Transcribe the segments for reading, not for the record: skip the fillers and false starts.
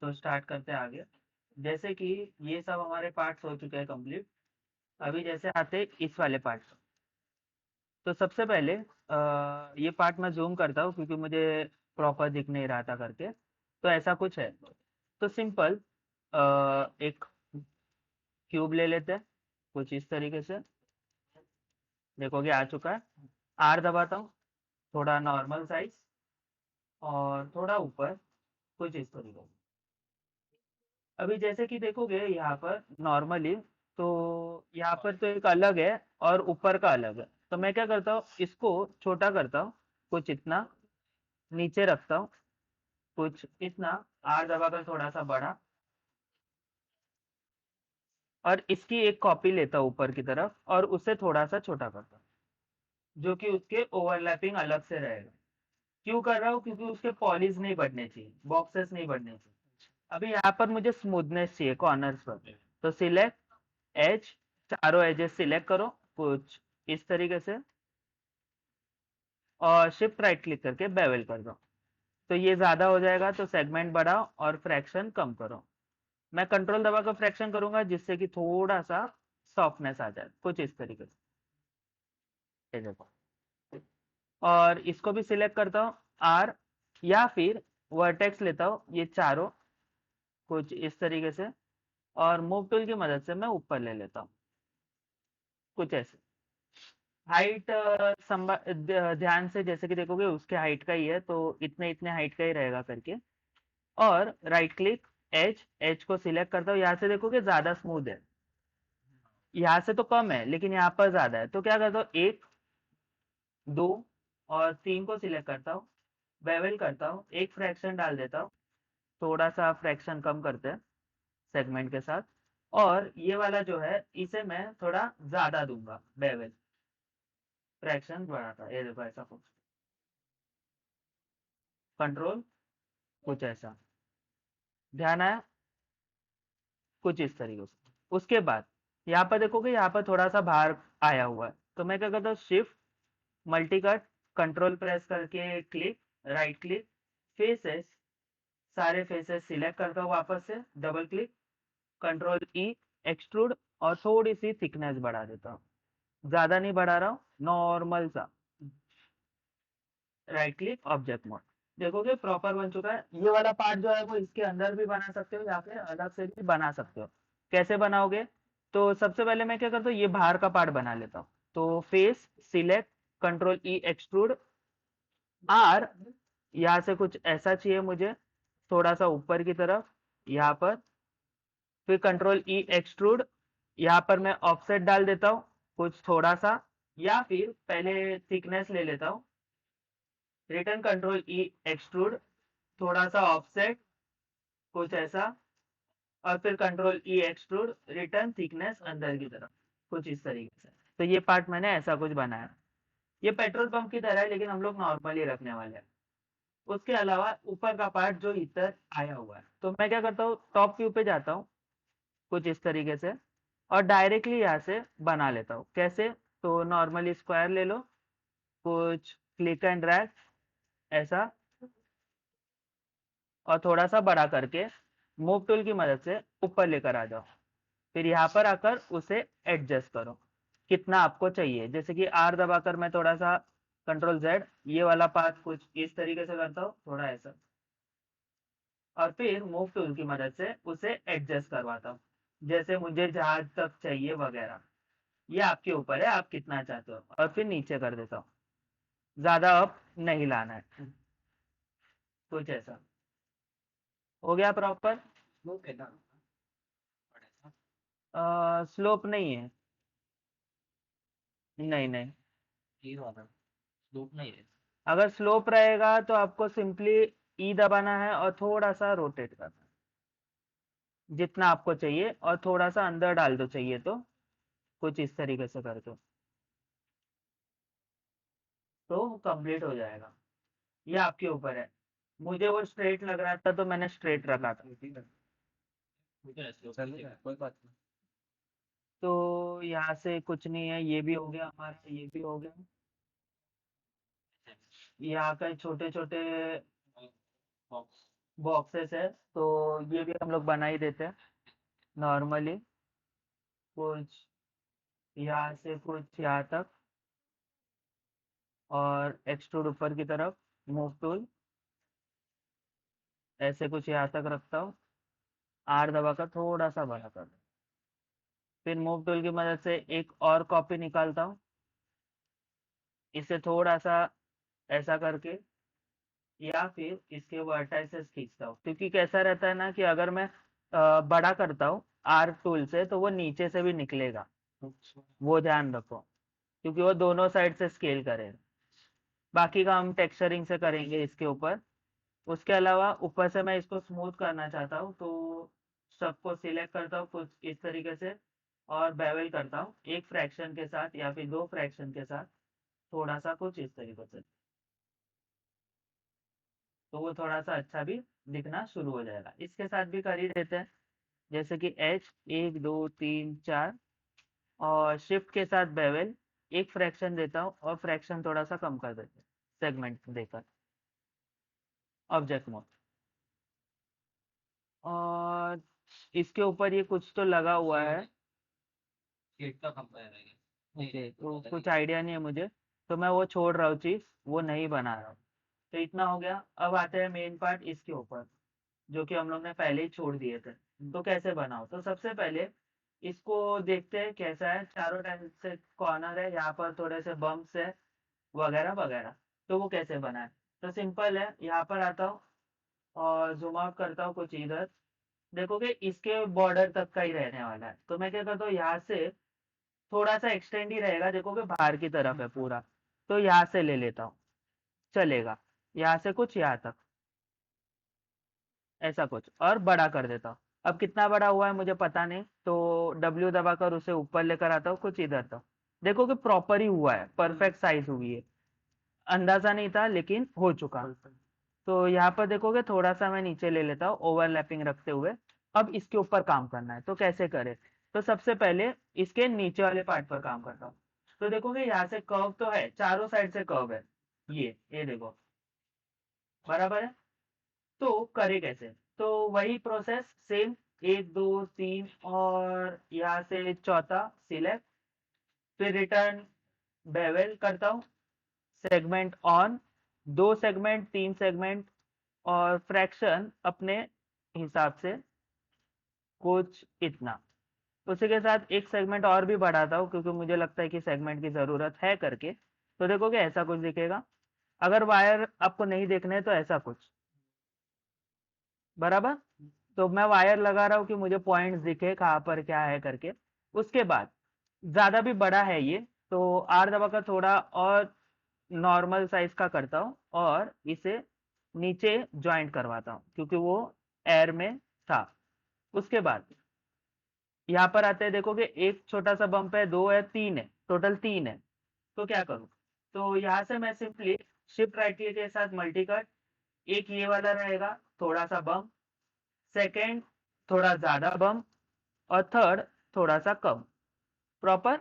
तो स्टार्ट करते हैं आगे। जैसे कि ये सब हमारे पार्ट्स हो चुके हैं कंप्लीट। अभी जैसे आते हैं इस वाले पार्ट। तो सबसे पहले ये पार्ट मैं ज़ूम करता हूँ क्योंकि मुझे प्रॉपर दिख नहीं रहा था करके। तो ऐसा कुछ है। तो सिंपल एक क्यूब ले लेते हैं कुछ इस तरीके से। देखोगे आ चुका है। आर दबाता हूँ, थोड़ा नॉर्मल साइज और थोड़ा ऊपर कुछ इस तरीके से। अभी जैसे कि देखोगे यहाँ पर नॉर्मली, तो यहाँ पर तो एक अलग है और ऊपर का अलग है। तो मैं क्या करता हूँ, इसको छोटा करता हूँ कुछ इतना, नीचे रखता हूँ कुछ इतना, आर दबाकर थोड़ा सा बड़ा, और इसकी एक कॉपी लेता हूँ ऊपर की तरफ और उसे थोड़ा सा छोटा करता हूँ, जो कि उसके ओवरलैपिंग अलग से रहेगा। क्यों कर रहा हूँ, क्योंकि उसके पॉलीज नहीं बढ़ने चाहिए, बॉक्सेस नहीं बढ़ने चाहिए। अभी यहाँ पर मुझे स्मूथनेस चाहिए कॉर्नर्स पर। तो सिलेक्ट एज, चारों एजेस सिलेक्ट करो कुछ इस तरीके से, और शिफ्ट राइट क्लिक करके बेवल कर दो। तो ये ज्यादा हो जाएगा तो सेगमेंट बढ़ाओ और फ्रैक्शन कम करो। मैं कंट्रोल दबाकर फ्रैक्शन करूंगा जिससे कि थोड़ा सा सॉफ्टनेस आ जाए कुछ इस तरीके से। ये देखो। और इसको भी सिलेक्ट करता हूँ आर, या फिर वर्टेक्स लेता हूँ ये चारों कुछ इस तरीके से, और मूव टूल की मदद से मैं ऊपर ले लेता हूँ कुछ ऐसे। हाइट ध्यान से जैसे कि देखोगे उसके हाइट का ही है, तो इतने इतने हाइट का ही रहेगा करके। और राइट क्लिक एज, एज को सिलेक्ट करता हूँ। यहाँ से देखोगे ज्यादा स्मूथ है, यहाँ से तो कम है लेकिन यहाँ पर ज्यादा है। तो क्या करता हूँ, एक, दो और तीन को सिलेक्ट करता हूँ, बेवल करता हूँ, एक फ्रैक्शन डाल देता हूँ, थोड़ा सा फ्रैक्शन कम करते हैं सेगमेंट के साथ। और ये वाला जो है इसे मैं थोड़ा ज्यादा दूंगा, बेवल फ्रैक्शन बढ़ाता, ये देखो ऐसा कुछ कंट्रोल कुछ ऐसा। ध्यान आया कुछ इस तरीके से। उसके बाद यहाँ पर देखोगे, यहाँ पर थोड़ा सा बाहर आया हुआ है, तो मैं क्या करता हूँ, shift multi cut control press करके क्लिक, राइट क्लिक, फेसेस, सारे फेसेस सिलेक्ट करता हूँ वापस से, double click, control E, extrude, और थोड़ी सी थिकनेस बढ़ा देता हूँ। ज्यादा नहीं बढ़ा रहा हूँ, नॉर्मल सा। Right click object mode. देखोगे प्रॉपर बन चुका है। ये वाला पार्ट जो है वो इसके अंदर भी बना सकते हो या फिर अलग से भी बना सकते हो। कैसे बनाओगे, तो सबसे पहले मैं क्या करता हूँ, ये बाहर का पार्ट बना लेता हूँ। तो face select, control E extrude, R, यहाँ से कुछ ऐसा चाहिए मुझे, थोड़ा सा ऊपर की तरफ यहाँ पर। फिर कंट्रोल ई एक्सट्रूड, यहाँ पर मैं ऑफसेट डाल देता हूँ कुछ थोड़ा सा, या फिर पहले थिकनेस ले लेता हूँ, रिटर्न कंट्रोल ई एक्सट्रूड, थोड़ा सा ऑफसेट कुछ ऐसा, और फिर control E extrude, return thickness अंदर की तरफ कुछ इस तरीके से। तो ये पार्ट मैंने ऐसा कुछ बनाया। ये पेट्रोल पंप की तरह है लेकिन हम लोग नॉर्मली रखने वाले हैं। उसके अलावा ऊपर का पार्ट जो इधर आया हुआ है, तो मैं क्या करता हूँ, टॉप व्यू पे जाता हूँ कुछ इस तरीके से, और डायरेक्टली यहाँ से बना लेता हूँ। कैसे, तो नॉर्मली स्क्वायर ले लो, कुछ क्लिक एंड ड्रैग ऐसा, और थोड़ा सा बड़ा करके मूव टूल की मदद से ऊपर लेकर आ जाओ। फिर यहाँ पर आकर उसे एडजस्ट करो कितना आपको चाहिए। जैसे कि आर दबाकर मैं थोड़ा सा कंट्रोल जेड, ये वाला पाथ कुछ इस तरीके से करता हूँ, थोड़ा ऐसा, और फिर मूव टूल की मदद से उसे एडजस्ट करवाता हूँ जैसे मुझे जहां तक चाहिए वगैरह। ये आपके ऊपर है आप कितना चाहते हो, और फिर नीचे कर देता हूँ, ज्यादा अप नहीं लाना है कुछ ऐसा। हो गया प्रॉपर। स्लोप नहीं है, नहीं नहीं। अगर स्लोप रहेगा तो आपको सिंपली ई दबाना है और थोड़ा सा रोटेट करना है जितना आपको चाहिए, और थोड़ा सा अंदर डाल दो चाहिए तो कुछ इस तरीके से कर दो, तो कंप्लीट हो जाएगा। ये आपके ऊपर है। मुझे वो स्ट्रेट लग रहा था तो मैंने स्ट्रेट रखा था। तो यहाँ से कुछ नहीं है, ये भी हो गया हमारा, ये भी हो गया। यहाँ का छोटे छोटे बॉक्सेस है, तो ये भी हम लोग बना ही देते हैं नॉर्मली। कुछ यहाँ से कुछ यहाँ तक, और एक्सट्रूड ऊपर की तरफ, मूव टूल ऐसे कुछ यहाँ तक रखता हूँ, आर दबाकर थोड़ा सा बड़ा कर, फिर मूव टूल की मदद से एक और कॉपी निकालता हूँ, इसे थोड़ा सा ऐसा करके, या फिर इसके वर्टाइसेस खींचता हूँ, क्योंकि कैसा रहता है ना कि अगर मैं बड़ा करता हूँ आर टूल से तो वो नीचे से भी निकलेगा, वो ध्यान रखो, क्योंकि वो दोनों साइड से स्केल करेगा। बाकी का हम टेक्सचरिंग से करेंगे इसके ऊपर। उसके अलावा ऊपर से मैं इसको स्मूथ करना चाहता हूँ, तो सबको सिलेक्ट करता हूँ कुछ इस तरीके से, और बेवल करता हूँ एक फ्रैक्शन के साथ या फिर दो फ्रैक्शन के साथ, थोड़ा सा कुछ इस तरीके से, तो वो थोड़ा सा अच्छा भी दिखना शुरू हो जाएगा। इसके साथ भी कर ही देते हैं, जैसे कि एच 1 2 3 4, और शिफ्ट के साथ बेवल एक फ्रैक्शन देता हूँ और फ्रैक्शन थोड़ा सा कम कर देते हैं सेगमेंट देकर, ऑब्जेक्ट मोड। और इसके ऊपर ये कुछ तो लगा हुआ है, ओके, तो कुछ आइडिया नहीं है मुझे, तो मैं वो छोड़ रहा हूँ चीज़, वो नहीं बना रहा हूँ। तो इतना हो गया। अब आते हैं मेन पार्ट इसके ऊपर, जो कि हम लोग ने पहले ही छोड़ दिए थे। तो कैसे बनाओ, तो सबसे पहले इसको देखते हैं कैसा है। चारों टाइम से कॉर्नर है, यहाँ पर थोड़े से बम्प्स है वगैरह वगैरह, तो वो कैसे बनाए। तो सिंपल है, यहाँ पर आता हूँ और जूम आउट करता हूँ कुछ इधर, देखोगे इसके बॉर्डर तक का ही रहने वाला है। तो मैं क्या करता हूँ, यहाँ से थोड़ा सा एक्सटेंड ही रहेगा, देखोगे बाहर की तरफ है पूरा, तो यहाँ से ले लेता हूँ, चलेगा। यहाँ से कुछ यहाँ तक, ऐसा कुछ, और बड़ा कर देता हूँ। अब कितना बड़ा हुआ है मुझे पता नहीं, तो डब्ल्यू दबाकर उसे ऊपर लेकर आता हूँ कुछ इधर तक, देखो कि प्रॉपर ही हुआ है, परफेक्ट साइज हुई है। अंदाजा नहीं था लेकिन हो चुका। तो यहाँ पर देखोगे थोड़ा सा मैं नीचे ले लेता हूँ ओवरलैपिंग रखते हुए। अब इसके ऊपर काम करना है, तो कैसे करें। तो सबसे पहले इसके नीचे वाले पार्ट पर काम करता हूँ। तो देखोगे यहाँ से कर्व तो है, चारों साइड से कर्व है, ये देखो, बराबर है। तो करे कैसे, तो वही प्रोसेस सेम, 1 2 3, और यहाँ से चौथा सिलेक्ट, फिर रिटर्न बेवल करता हूँ, सेगमेंट ऑन, 2 सेगमेंट 3 सेगमेंट, और फ्रैक्शन अपने हिसाब से कुछ इतना। उसी के साथ एक सेगमेंट और भी बढ़ाता हूँ, क्योंकि मुझे लगता है कि सेगमेंट की ज़रूरत है करके। तो देखोगे ऐसा कुछ दिखेगा। अगर वायर आपको नहीं देखने हैं, तो ऐसा कुछ, बराबर। तो मैं वायर लगा रहा हूँ कि मुझे पॉइंट्स दिखे कहाँ पर क्या है करके। उसके बाद ज़्यादा भी बड़ा है ये, तो आर दबाकर थोड़ा और नॉर्मल साइज का करता हूँ, और इसे नीचे ज्वाइंट करवाता हूँ, क्योंकि वो एयर में था। उसके बाद यहाँ पर आते हैं, देखोगे एक छोटा सा बम्प है, दो है, तीन है, टोटल 3 है। तो क्या करूँ, तो यहाँ से मैं सिंपली शिफ्ट राइट क्लिक के साथ मल्टी कट, एक ये वाला रहेगा थोड़ा सा बम्प, सेकेंड थोड़ा ज्यादा बम्प, और थर्ड थोड़ा सा कम, प्रॉपर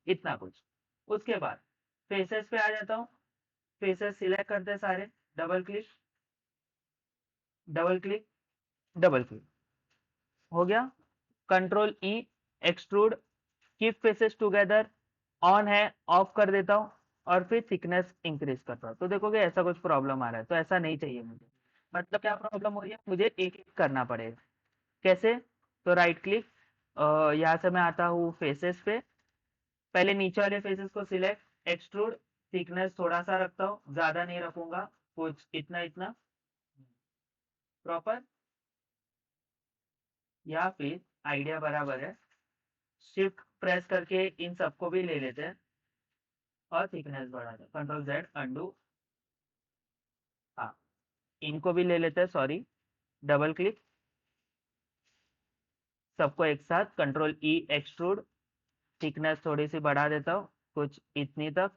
इतना कुछ। उसके बाद फेसेस पे आ जाता हूँ, फेसेस सिलेक्ट करते हैं सारे, double click, double click, double click, हो गया। Control E, extrude, keep faces together, on है, ऑफ कर देता हूँ, और फिर थिकनेस इंक्रीज करता हूँ। तो देखोगे ऐसा कुछ प्रॉब्लम आ रहा है, तो ऐसा नहीं चाहिए मुझे। मतलब क्या प्रॉब्लम हो रही है, मुझे एक एक करना पड़ेगा। कैसे, तो राइट क्लिक, यहाँ से मैं आता हूँ फेसेस पे, पहले नीचे वाले फेसेस को सिलेक्ट, एक्सट्रूड, थिकनेस थोड़ा सा रखता हूँ, ज्यादा नहीं रखूंगा, कुछ इतना इतना, प्रॉपर। या फिर आइडिया बराबर है, शिफ्ट प्रेस करके इन सबको भी ले लेते हैं, और थिकनेस बढ़ा दें, कंट्रोल जेड अंडू, हाँ, इनको भी ले लेते हैं, सॉरी, डबल क्लिक, सबको एक साथ, कंट्रोल ई, एक्सट्रूड, थिकनेस थोड़ी सी बढ़ा देता हूँ, कुछ इतनी तक,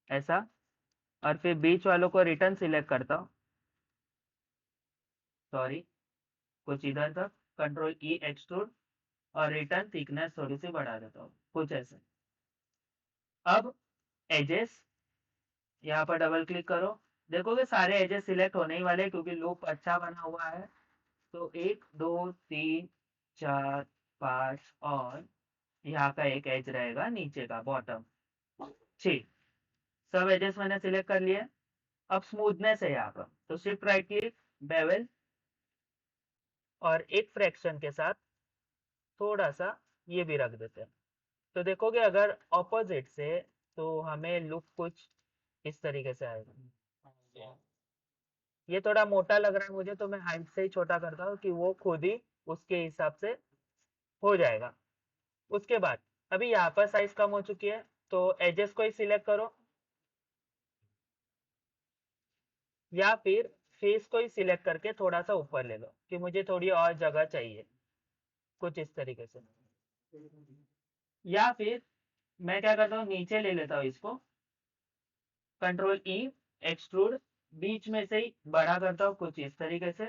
ऐसा। और फिर बीच वालों को रिटर्न सिलेक्ट करता हूँ, सॉरी, कुछ इधर तक, कंट्रोल ई, एक्सट्रूड, और रिटर्न थिकनेस थोड़ी सी बढ़ा देता हूँ, कुछ ऐसे। अब एजेस, यहाँ पर डबल क्लिक करो, देखोगे सारे एजेस सिलेक्ट होने ही वाले हैं, क्योंकि लूप अच्छा बना हुआ है। तो 1 2 3 4 5 और यहाँ का एक एज रहेगा नीचे का बॉटम 6। सब एजेस मैंने सिलेक्ट कर लिए। अब स्मूथनेस है यहाँ पर, तो शिफ्ट राइट क्लिक, बेवल, और एक फ्रैक्शन के साथ थोड़ा सा ये भी रख देते हैं। तो देखोगे अगर ऑपोजिट से, तो हमें लुक कुछ इस तरीके से आएगा। ये थोड़ा मोटा लग रहा है मुझे, तो मैं हाइट से ही छोटा करता हूँ कि वो खुद ही उसके हिसाब से हो जाएगा। उसके बाद अभी यहाँ पर साइज कम हो चुकी है, तो एजेस को ही सिलेक्ट करो, या फिर फेस को ही सिलेक्ट करके थोड़ा सा ऊपर ले लो कि मुझे थोड़ी और जगह चाहिए, कुछ इस तरीके से। या फिर मैं क्या करता हूँ, नीचे ले लेता हूँ इसको, कंट्रोल ई, एक्सट्रूड, बीच में से ही बड़ा करता हूँ कुछ इस तरीके से,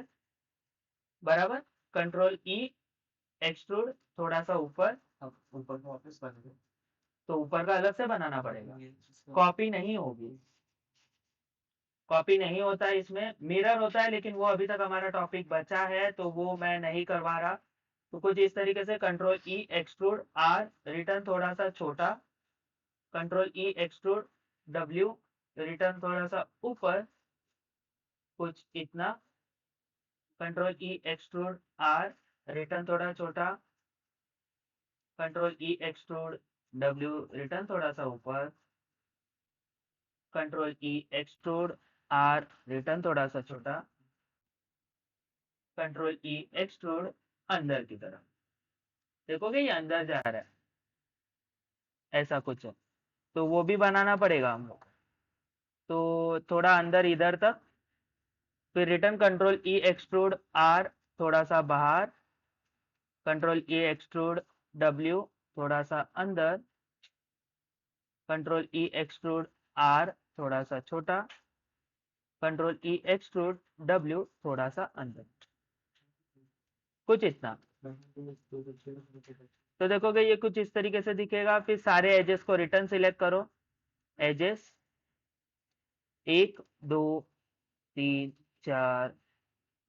बराबर। कंट्रोल ई, एक्सट्रूड, थोड़ा सा ऊपर। अब ऊपर को वापस बना, तो ऊपर का अलग से बनाना पड़ेगा, कॉपी नहीं होगी। कॉपी नहीं होता है, इसमें मिरर होता है, लेकिन वो अभी तक हमारा टॉपिक बचा है, तो वो मैं नहीं करवा रहा। तो कुछ इस तरीके से control E, extrude R, return थोड़ा सा छोटा, control E, extrude W, return थोड़ा सा ऊपर, कुछ इतना, control E, extrude R, return थोड़ा छोटा, control E, extrude W, return थोड़ा सा ऊपर, control E, extrude R, return थोड़ा सा छोटा, कंट्रोल ई, एक्सट्रूड अंदर की तरफ। देखोगे ये अंदर जा रहा है, ऐसा कुछ है, तो वो भी बनाना पड़ेगा हम लोग। तो थोड़ा अंदर इधर तक, फिर return control E, extrude R, थोड़ा सा बाहर, कंट्रोल ई, एक्सट्रूड डब्ल्यू, थोड़ा सा अंदर, कंट्रोल ई, एक्सट्रूड आर, थोड़ा सा छोटा, कंट्रोल ई, एक्सट्रूड डब्ल्यू, थोड़ा सा अंदर, कुछ इतना। तो देखोगे ये कुछ इस तरीके से दिखेगा। फिर सारे एजेस को रिटर्न सिलेक्ट करो, एजेस 1 2 3 4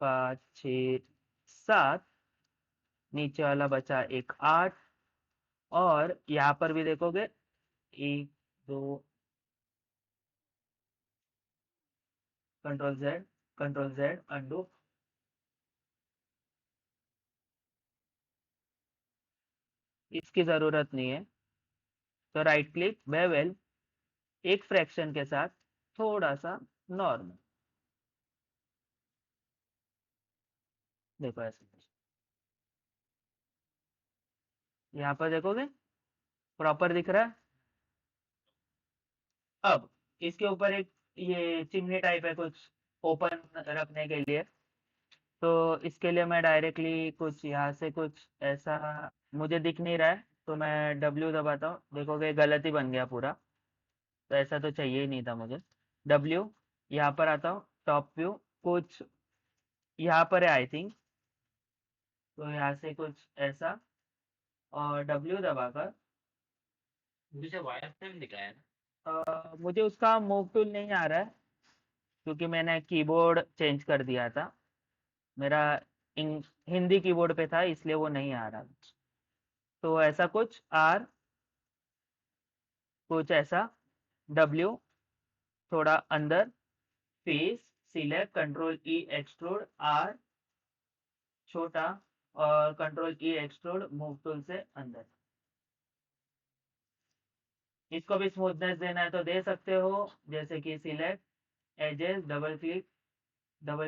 5 6 7, नीचे वाला बचा एक 8, और यहाँ पर भी देखोगे 1 2, कंट्रोल जेड अंडू, इसकी जरूरत नहीं है। तो राइट क्लिक, बेवल, एक फ्रैक्शन के साथ थोड़ा सा नॉर्मल, देखो ऐसे। यहाँ पर देखोगे प्रॉपर दिख रहा है। अब इसके ऊपर एक ये चिमनी टाइप है कुछ ओपन रखने के लिए, तो इसके लिए मैं डायरेक्टली कुछ यहाँ से कुछ ऐसा, मुझे दिख नहीं रहा है, तो मैं डब्ल्यू दबाता हूँ। देखोगे गलत ही बन गया पूरा, तो ऐसा तो चाहिए ही नहीं था मुझे। डब्ल्यू, यहाँ पर आता हूँ, टॉप व्यू, कुछ यहाँ पर है आई थिंक, तो यहाँ से कुछ ऐसा, और डब्ल्यू दबाकर मुझे वायर फ्रेम दिखाया ना। मुझे उसका मूव टूल नहीं आ रहा है, क्योंकि मैंने कीबोर्ड चेंज कर दिया था। मेरा हिंदी कीबोर्ड पे था, इसलिए वो नहीं आ रहा। तो ऐसा कुछ आर, कुछ ऐसा डब्ल्यू, थोड़ा अंदर, face, select, control E, extrude R, छोटा, और control E, extrude move tool से अंदर। इसको भी स्मूथनेस देना है तो दे सकते हो, जैसे कि select, edges, double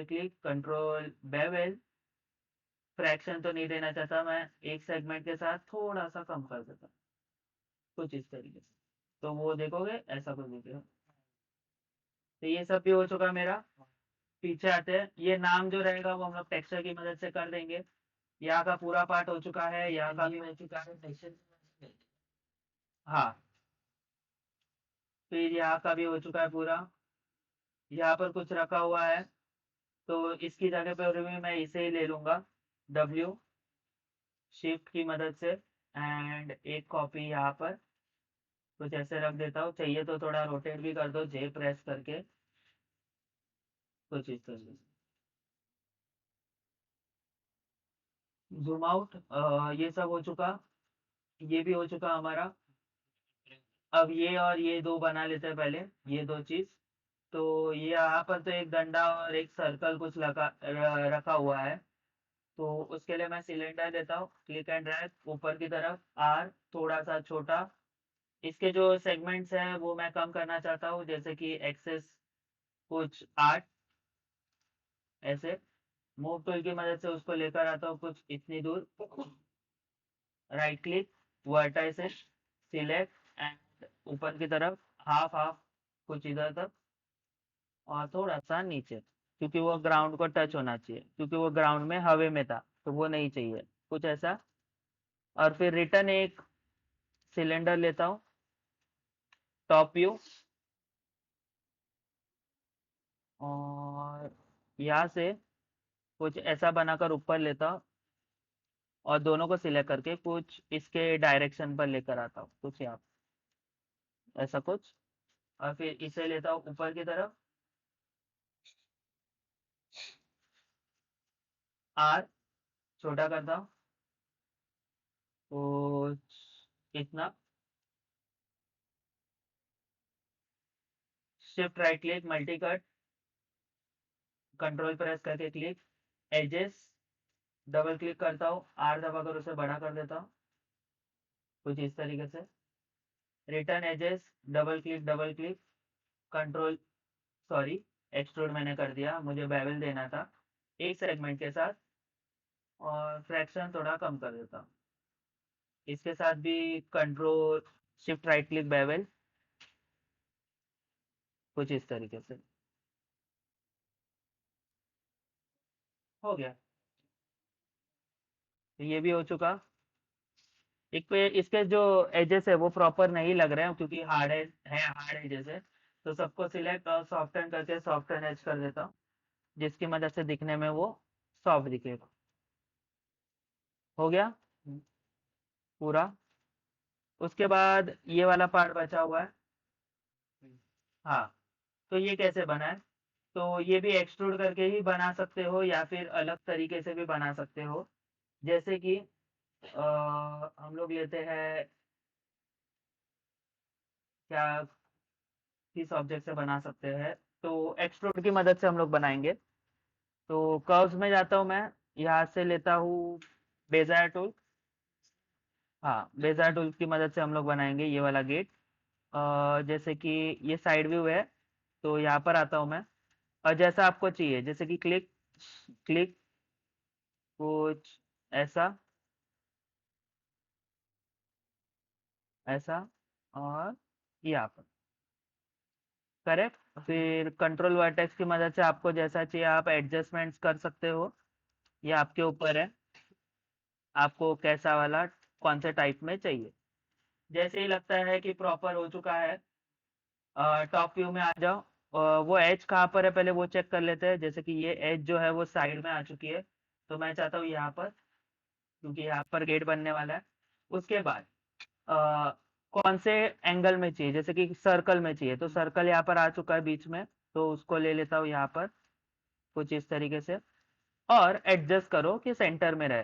click, control bevel, fraction तो नहीं देना चाहता मैं, एक सेगमेंट के साथ थोड़ा सा कम कर देता, कुछ इस तरीके से। तो वो देखोगे ऐसा कुछ दिखेगा। तो ये सब भी हो चुका मेरा। पीछे आते हैं, ये नाम जो रहेगा वो हम लोग टेक्सचर की मदद से कर देंगे। यहाँ का पूरा पार्ट हो चुका है, यहाँ का भी हो चुका है। हाँ, फिर यहाँ का भी हो चुका है पूरा। यहाँ पर कुछ रखा हुआ है, तो इसकी जगह पर भी मैं इसे ही ले लूंगा, डब्ल्यू शिफ्ट की मदद से, एंड एक कॉपी यहाँ पर कुछ ऐसे रख देता हूँ। चाहिए तो थोड़ा रोटेट भी कर दो, जे प्रेस करके। कुछ इस तरह से। जूम आउट, ये सब हो चुका, ये भी हो चुका हमारा। अब ये और ये दो बना लेते हैं पहले, ये दो चीज। तो ये यहाँ पर तो एक डंडा और एक सर्कल कुछ रखा हुआ है। तो उसके लिए मैं सिलेंडर लेता हूँ, क्लिक एंड ड्रैग ऊपर की तरफ, आर थोड़ा सा छोटा। इसके जो सेगमेंट्स हैं वो मैं कम करना चाहता हूँ, जैसे कि एक्सेस कुछ 8 ऐसे। मूव टूल की मदद से उसको लेकर आता हूँ कुछ इतनी दूर। Right click, vertices, select and ऊपर की तरफ हाफ हाफ, कुछ इधर तक, और थोड़ा सा नीचे, क्योंकि वो ग्राउंड को टच होना चाहिए, क्योंकि वो ग्राउंड में हवा में था, तो वो नहीं चाहिए, कुछ ऐसा। और फिर रिटर्न एक सिलेंडर लेता हूँ, टॉप व्यू, और यहाँ से कुछ ऐसा बनाकर ऊपर लेता हूँ, और दोनों को सिलेक्ट करके कुछ इसके डायरेक्शन पर लेकर आता हूँ, कुछ यहाँ ऐसा कुछ। और फिर इसे लेता हूँ ऊपर की तरफ, आर छोटा करता हूँ कुछ इतना। Shift right click, multi cut, control press करके क्लिक, एजेस डबल क्लिक करता हूँ, आर दबाकर उसे बड़ा कर देता हूँ, कुछ इस तरीके से। Return edges, double click, control, sorry, extrude मैंने कर दिया, मुझे बेवल देना था एक सेगमेंट के साथ, और फ्रैक्शन थोड़ा कम कर देता हूँ। इसके साथ भी control shift right click bevel, कुछ इस तरीके से। हो गया, तो ये भी हो चुका। एक पे इसके जो एजेस है वो प्रॉपर नहीं लग रहे हैं, क्योंकि हार्ड एजेस है। तो सबको सिलेक्ट और सॉफ्टन करके सॉफ्टन एज कर देता हूँ, जिसकी मदद से दिखने में वो सॉफ्ट दिखेगा। हो गया पूरा। उसके बाद ये वाला पार्ट बचा हुआ है। हाँ, तो ये कैसे बना है? तो ये भी एक्सट्रूड करके ही बना सकते हो, या फिर अलग तरीके से भी बना सकते हो। जैसे कि हम लोग लेते हैं, क्या किस ऑब्जेक्ट से बना सकते हैं, तो एक्सट्रूड की मदद से हम लोग बनाएंगे। तो कर्व्स में जाता हूँ मैं, यहाँ से लेता हूँ बेज़ायर टूल। हाँ, बेज़ायर टूल की मदद से हम लोग बनाएंगे ये वाला गेट। जैसे कि ये साइड व्यू है, तो यहाँ पर आता हूँ मैं, और जैसा आपको चाहिए, जैसे कि क्लिक क्लिक, कुछ ऐसा ऐसा, और यहाँ पर करेक्ट। फिर कंट्रोल वर्टेक्स की मदद से आपको जैसा चाहिए आप एडजस्टमेंट्स कर सकते हो, ये आपके ऊपर है, आपको कैसा वाला कौन से टाइप में चाहिए। जैसे ही लगता है कि प्रॉपर हो चुका है, टॉप व्यू में आ जाओ। वो एज कहाँ पर है पहले वो चेक कर लेते हैं, जैसे कि ये एज जो है वो साइड में आ चुकी है, तो मैं चाहता हूँ यहाँ पर, क्योंकि यहाँ पर गेट बनने वाला है। उसके बाद अ, कौन से एंगल में चाहिए, जैसे कि सर्कल में चाहिए, तो सर्कल यहाँ पर आ चुका है बीच में, तो उसको ले लेता हूँ यहाँ पर, कुछ इस तरीके से। और एडजस्ट करो कि सेंटर में रहे,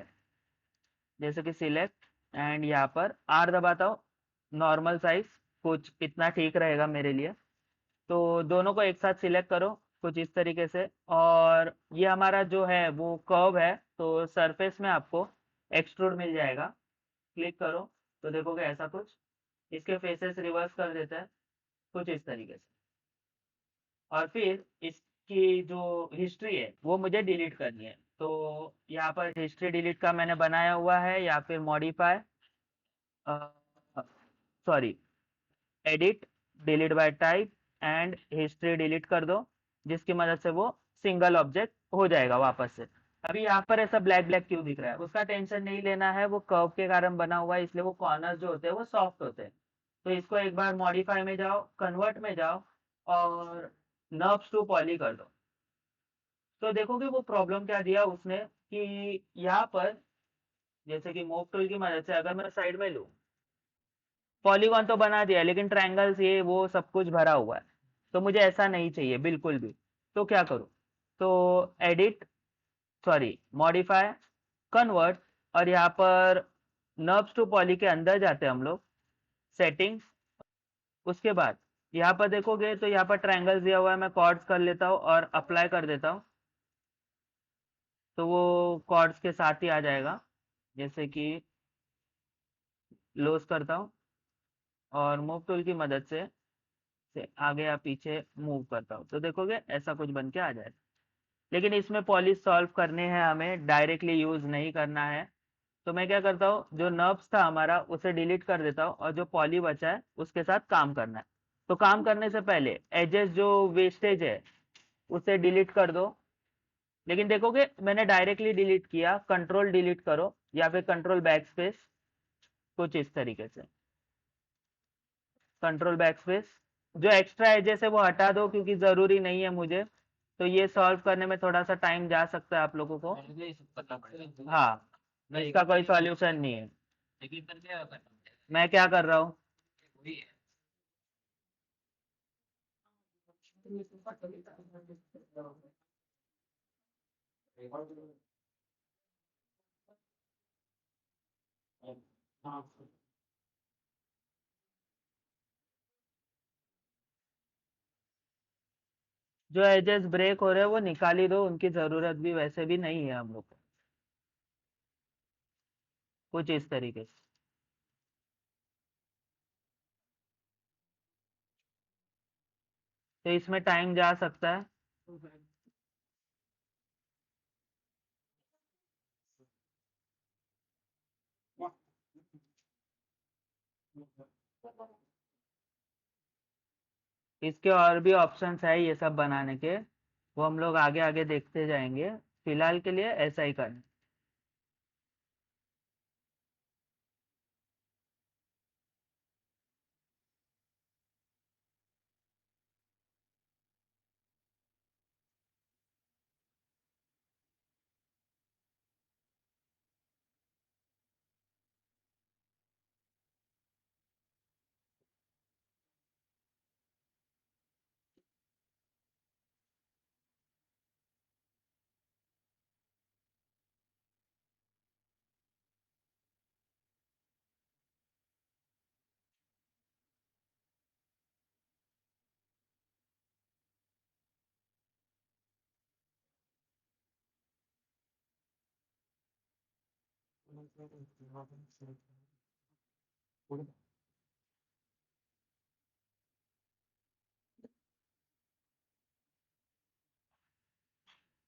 जैसे कि सिलेक्ट एंड यहाँ पर आर दबाता हूँ, नॉर्मल साइज, कुछ इतना ठीक रहेगा मेरे लिए। तो दोनों को एक साथ सिलेक्ट करो, कुछ इस तरीके से। और ये हमारा जो है वो कर्व है, तो सरफेस में आपको एक्सट्रूड मिल जाएगा, क्लिक करो तो देखोगे ऐसा कुछ। इसके फेसेस रिवर्स कर देते हैं, कुछ इस तरीके से। और फिर इसकी जो हिस्ट्री है वो मुझे डिलीट करनी है, तो यहाँ पर हिस्ट्री डिलीट का मैंने बनाया हुआ है, या फिर modify, sorry, edit, delete bye type and history delete कर दो, जिसकी मदद से वो सिंगल ऑब्जेक्ट हो जाएगा वापस से। अभी यहाँ पर ऐसा ब्लैक ब्लैक क्यों दिख रहा है, उसका टेंशन नहीं लेना है, वो कर्व के कारण बना हुआ है, इसलिए वो कॉर्नर जो होते हैं वो सॉफ्ट होते हैं। तो इसको एक बार मॉडिफाई में जाओ, कन्वर्ट में जाओ, और नर्व्स टू पॉली कर दो। तो देखोगे वो प्रॉब्लम क्या दिया उसने, कि यहाँ पर जैसे कि मूव टूल की मदद से अगर मैं साइड में लूँ, पॉलीगॉन तो बना दिया, लेकिन ट्रायंगल्स ये वो सब कुछ भरा हुआ है, तो मुझे ऐसा नहीं चाहिए बिल्कुल भी। तो क्या करूँ? तो एडिट, सॉरी, मॉडिफाई, कन्वर्ट, और यहाँ पर नर्ब्स टू पॉली के अंदर जाते हैं हम लोग, सेटिंग्स। उसके बाद यहाँ पर देखोगे तो यहाँ पर ट्रायंगल दिया हुआ है, मैं कॉर्ड्स कर लेता हूँ और अप्लाई कर देता हूँ, तो वो कॉर्ड्स के साथ ही आ जाएगा। जैसे कि लॉस करता हूँ और मूव टूल की मदद से आगे या पीछे मूव करता हूँ, तो देखोगे ऐसा कुछ बन के आ जाएगा। लेकिन इसमें पॉलिश सॉल्व करने हैं, हमें डायरेक्टली यूज नहीं करना है। तो मैं क्या करता हूँ, जो नर्व्स था हमारा उसे डिलीट कर देता हूँ और जो पॉली बचा है उसके साथ काम करना है। तो काम करने से पहले एजेस जो वेस्टेज है उसे डिलीट कर दो। लेकिन देखोगे मैंने डायरेक्टली डिलीट किया, कंट्रोल डिलीट करो या फिर कंट्रोल बैक स्पेस, कुछ इस तरीके से। कंट्रोल बैक स्पेस, जो एक्स्ट्रा एजेस है वो हटा दो क्योंकि ज़रूरी नहीं है मुझे। तो ये सॉल्व करने में थोड़ा सा टाइम जा सकता है आप लोगों को। मुझे ये सब करना पड़ेगा। हाँ, मैं इसका एक कोई करके सॉल्यूशन नहीं है। एक करके करना पड़ेगा। मैं क्या कर रहा हूँ, वही है। हाँ। जो एजेस ब्रेक हो रहे हैं वो निकाल ही दो, उनकी ज़रूरत भी वैसे भी नहीं है हम लोग को, कुछ इस तरीके से। तो इसमें टाइम जा सकता है। इसके और भी ऑप्शंस है ये सब बनाने के, वो हम लोग आगे आगे देखते जाएंगे। फिलहाल के लिए ऐसा ही करना।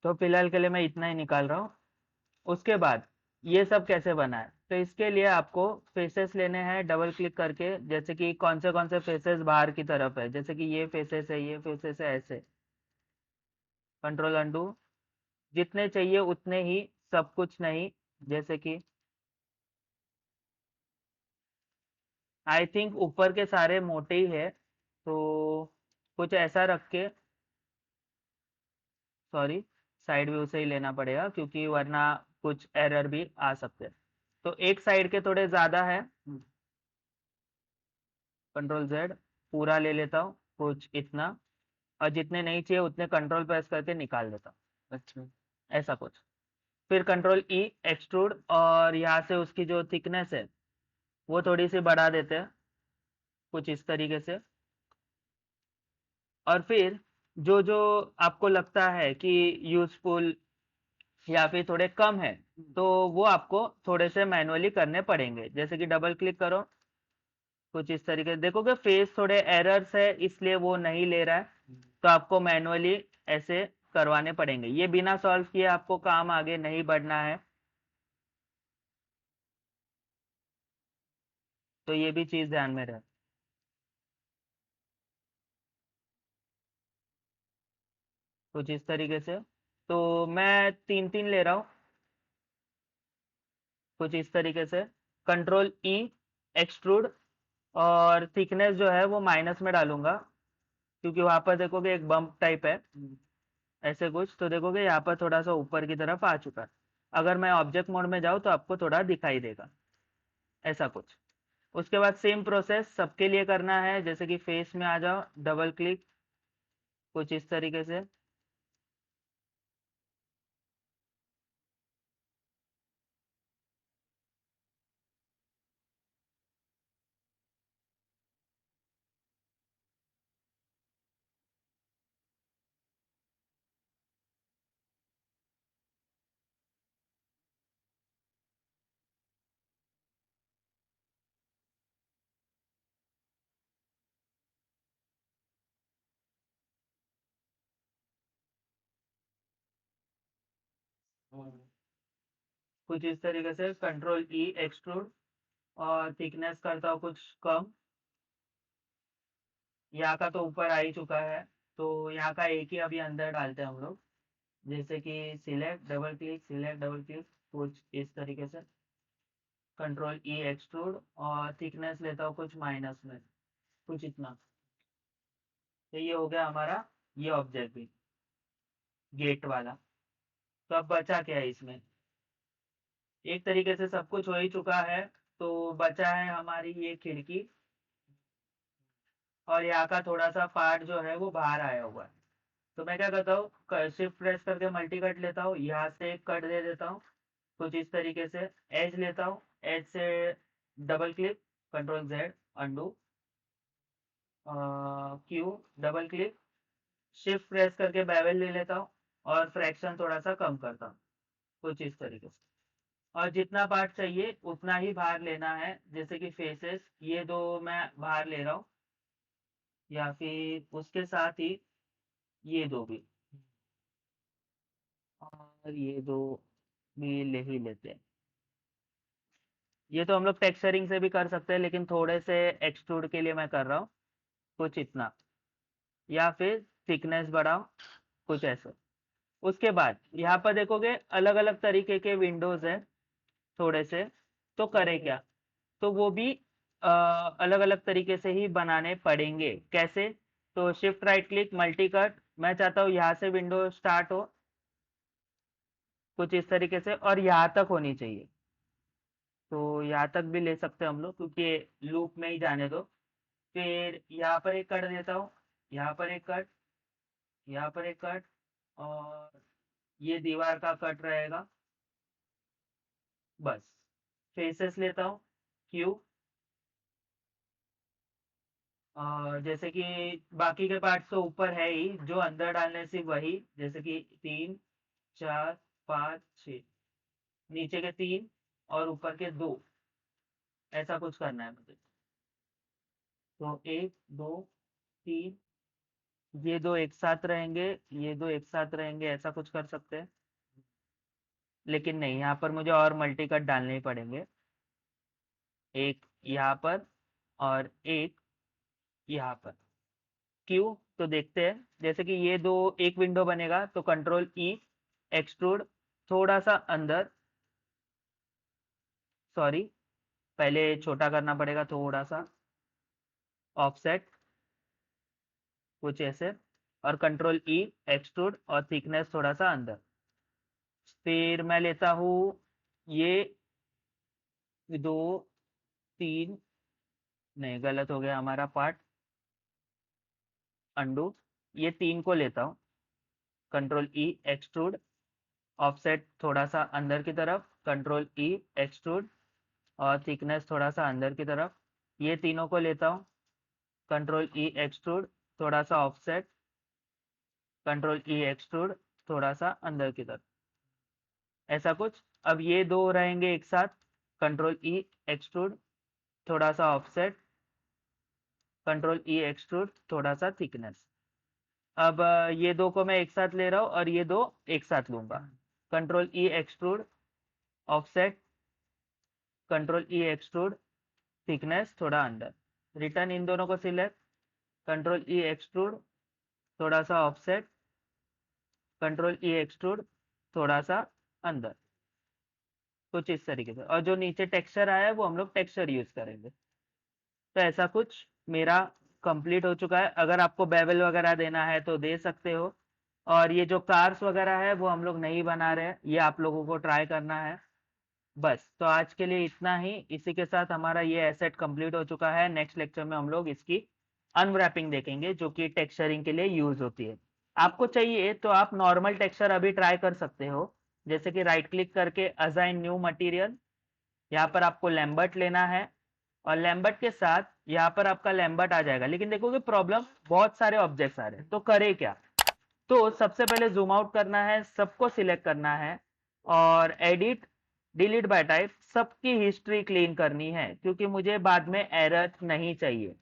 तो फिलहाल के लिए मैं इतना ही निकाल रहा हूँ। उसके बाद ये सब कैसे बना है, तो इसके लिए आपको फेसेस लेने हैं डबल क्लिक करके, जैसे कि कौन से फेसेस बाहर की तरफ है, जैसे कि ये फेसेस है, ये फेसेस है, ऐसे। कंट्रोल अंडू, जितने चाहिए उतने ही, सब कुछ नहीं। जैसे कि आई थिंक ऊपर के सारे मोटे ही है, तो कुछ ऐसा रख के, सॉरी, साइड व्यू से ही लेना पड़ेगा क्योंकि वरना कुछ एरर भी आ सकते हैं। तो एक साइड के थोड़े ज़्यादा है, कंट्रोल जेड, पूरा ले लेता हूँ कुछ इतना, और जितने नहीं चाहिए उतने कंट्रोल प्रेस करके निकाल देता हूँ। अच्छा, ऐसा कुछ। फिर कंट्रोल ई, एक्सट्रूड, और यहाँ से उसकी जो थिकनेस है वो थोड़ी सी बढ़ा देते हैं, कुछ इस तरीके से। और फिर जो जो आपको लगता है कि यूजफुल या फिर थोड़े कम है, तो वो आपको थोड़े से मैनुअली करने पड़ेंगे। जैसे कि डबल क्लिक करो, कुछ इस तरीके से देखोगे फेस थोड़े एरर्स है इसलिए वो नहीं ले रहा है, तो आपको मैनुअली ऐसे करवाने पड़ेंगे। ये बिना सॉल्व किए आपको काम आगे नहीं बढ़ना है, तो ये भी चीज़ ध्यान में रहे, कुछ इस तरीके से। तो मैं तीन तीन ले रहा हूँ, कुछ इस तरीके से। कंट्रोल ई, एक्सट्रूड, और थिकनेस जो है वो माइनस में डालूंगा क्योंकि वहां पर देखोगे एक बम्प टाइप है, ऐसे कुछ। तो देखोगे यहाँ पर थोड़ा सा ऊपर की तरफ आ चुका है। अगर मैं ऑब्जेक्ट मोड में जाऊँ तो आपको थोड़ा दिखाई देगा, ऐसा कुछ। उसके बाद सेम प्रोसेस सबके लिए करना है, जैसे कि फेस में आ जाओ, डबल क्लिक, कुछ इस तरीके से। कुछ इस तरीके से कंट्रोल ई एक्सट्रूड और थिकनेस करता हूँ कुछ कम। यहाँ का तो ऊपर आ ही चुका है, तो यहाँ का एक ही अभी अंदर डालते हैं हम लोग। जैसे कि सिलेक्ट डबल क्लिक कुछ इस तरीके से कंट्रोल ई एक्सट्रूड और थिकनेस लेता हूँ कुछ माइनस में, कुछ इतना। तो ये हो गया हमारा ये ऑब्जेक्ट भी गेट वाला। तो अब बचा क्या है इसमें? एक तरीके से सब कुछ हो ही चुका है, तो बचा है हमारी ये खिड़की और यहाँ का थोड़ा सा पार्ट जो है वो बाहर आया हुआ है। तो मैं क्या करता हूँ, शिफ्ट प्रेस करके मल्टी कट लेता हूँ, यहाँ से एक कट दे देता हूँ कुछ इस तरीके से। एज लेता हूँ, एज से double click control Z undo, Q double click, shift press करके बेवल ले लेता हूँ और फ्रैक्शन थोड़ा सा कम करता हूँ कुछ इस तरीके से। और जितना पार्ट चाहिए उतना ही बाहर लेना है, जैसे कि फेसेस ये दो मैं बाहर ले रहा हूँ, या फिर उसके साथ ही ये दो भी, और ये दो भी ले ही लेते हैं। ये तो हम लोग टेक्सचरिंग से भी कर सकते हैं, लेकिन थोड़े से एक्सट्रूड के लिए मैं कर रहा हूँ कुछ इतना, या फिर थिकनेस बढ़ाओ कुछ ऐसा। उसके बाद यहाँ पर देखोगे अलग अलग तरीके के विंडोज हैं थोड़े से, तो करें क्या? तो वो भी अलग अलग तरीके से ही बनाने पड़ेंगे। कैसे? तो shift right click multi cut, मैं चाहता हूँ यहाँ से विंडो स्टार्ट हो कुछ इस तरीके से और यहाँ तक होनी चाहिए, तो यहाँ तक भी ले सकते हैं हम लोग, क्योंकि लूप में ही जाने दो। फिर यहाँ पर एक कट देता हूँ, यहाँ पर एक कट, यहाँ पर एक कट, और ये दीवार का कट रहेगा बस। फेसेस लेता हूँ, क्यू, और जैसे कि बाकी के पार्ट्स तो ऊपर है ही, जो अंदर डालने से वही, जैसे कि 3 4 5 6, नीचे के 3 और ऊपर के 2, ऐसा कुछ करना है मुझे। तो 1 2 3, ये दो एक साथ रहेंगे, ये दो एक साथ रहेंगे, ऐसा कुछ कर सकते हैं। लेकिन नहीं, यहाँ पर मुझे और मल्टी कट डालने ही पड़ेंगे, एक यहाँ पर और एक यहाँ पर। क्यों? तो देखते हैं, जैसे कि ये दो एक विंडो बनेगा, तो कंट्रोल ई एक्सट्रूड थोड़ा सा अंदर, सॉरी पहले छोटा करना पड़ेगा थोड़ा सा, ऑफसेट कुछ ऐसे, और कंट्रोल ई एक्सट्रूड और थिकनेस थोड़ा सा अंदर। फिर मैं लेता हूँ ये 2 3, नहीं गलत हो गया हमारा पार्ट, अंडू, ये 3 को लेता हूँ, कंट्रोल ई एक्सट्रूड, ऑफसेट थोड़ा सा अंदर की तरफ, कंट्रोल ई एक्सट्रूड और थिकनेस थोड़ा सा अंदर की तरफ। ये तीनों को लेता हूँ, कंट्रोल ई एक्सट्रूड, थोड़ा सा ऑफसेट, कंट्रोल ई एक्सट्रूड, थोड़ा सा अंदर की तरफ, ऐसा कुछ। अब ये दो रहेंगे एक साथ, कंट्रोल ई एक्सट्रूड, थोड़ा सा ऑफसेट, कंट्रोल ई एक्सट्रूड, थोड़ा सा थिकनेस। अब ये दो को मैं एक साथ ले रहा हूँ और ये दो एक साथ लूंगा, control E extrude, offset, control E extrude, thickness थोड़ा अंदर। रिटर्न इन दोनों को सिलेक्ट, कंट्रोल ई एक्सट्रूड, थोड़ा सा ऑफसेट, कंट्रोल ई एक्सट्रूड, थोड़ा सा अंदर, कुछ इस तरीके से। और जो नीचे टेक्सचर आया है वो हम लोग टेक्सचर यूज करेंगे। तो ऐसा कुछ मेरा कंप्लीट हो चुका है। अगर आपको बेवल वगैरह देना है तो दे सकते हो। और ये जो कार्स वगैरह है वो हम लोग नहीं बना रहे हैं, ये आप लोगों को ट्राई करना है। बस तो आज के लिए इतना ही। इसी के साथ हमारा ये एसेट कंप्लीट हो चुका है। नेक्स्ट लेक्चर में हम लोग इसकी अनवैपिंग देखेंगे, जो कि टेक्सचरिंग के लिए यूज होती है। आपको चाहिए तो आप नॉर्मल टेक्सचर अभी ट्राई कर सकते हो, जैसे कि राइट क्लिक करके असाइन न्यू मटेरियल, यहाँ पर आपको लैम्बर्ट लेना है और लैम्बर्ट के साथ यहाँ पर आपका लैम्बर्ट आ जाएगा। लेकिन देखोगे प्रॉब्लम, बहुत सारे ऑब्जेक्ट्स आ रहे हैं, तो करे क्या? तो सबसे पहले जूम आउट करना है, सबको सिलेक्ट करना है और एडिट डिलीट बाय टाइप, सबकी हिस्ट्री क्लीन करनी है, क्योंकि मुझे बाद में एरर नहीं चाहिए।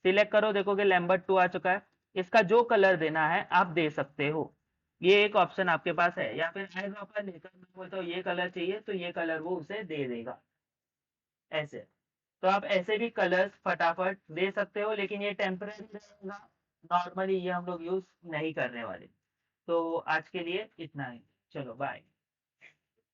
सिलेक्ट करो, देखोगे लैम्बर्ट 2 आ चुका है। इसका जो कलर देना है आप दे सकते हो। ये एक ऑप्शन आपके पास है, या फिर आई ड्रॉपर लेकर मैं बोलता हूँ ये कलर चाहिए तो ये कलर वो उसे दे देगा ऐसे। तो आप ऐसे भी कलर्स फटाफट दे सकते हो, लेकिन ये टेम्परेरी रहेगा, नॉर्मली ये हम लोग यूज नहीं करने वाले। तो आज के लिए इतना ही, चलो बाय।